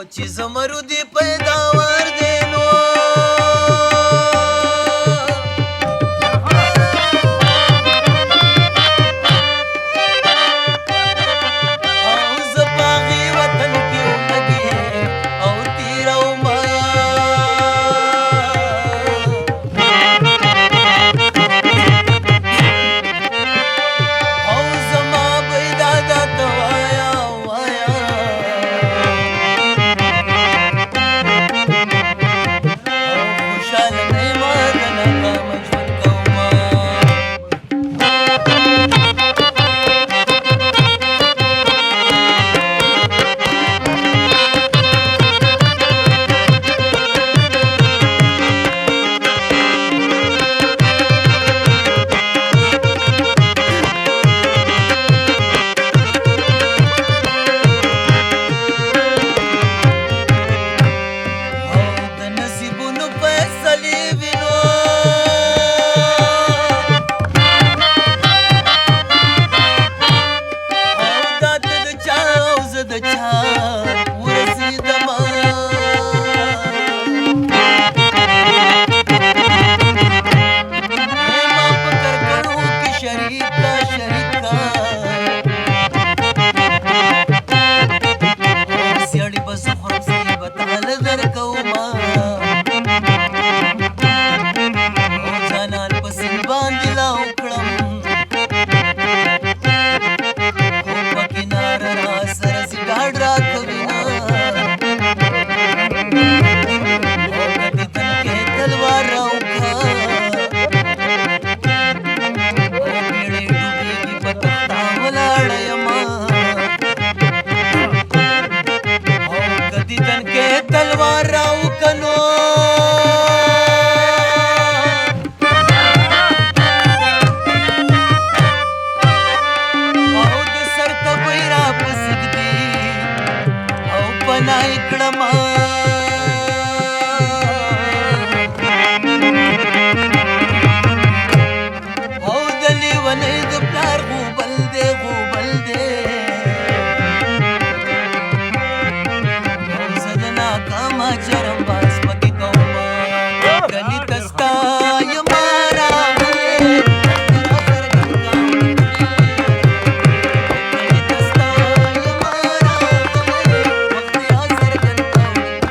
چې زمرو دی پیداوار دی نو او زه په هغې وطن کې ولګې او تېرومه او زما به یې دا ته وایه تلوار راو کنو او د سر ته به یې راپسږدي او پناه یې کړمه او د لیونۍ د پلار غوبل دی غوبل دی جرم باز پکی کوما گلی تستا یمارا گلی تستا یمارا وقتی آسر گنکاوی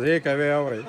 راځي کوي اوري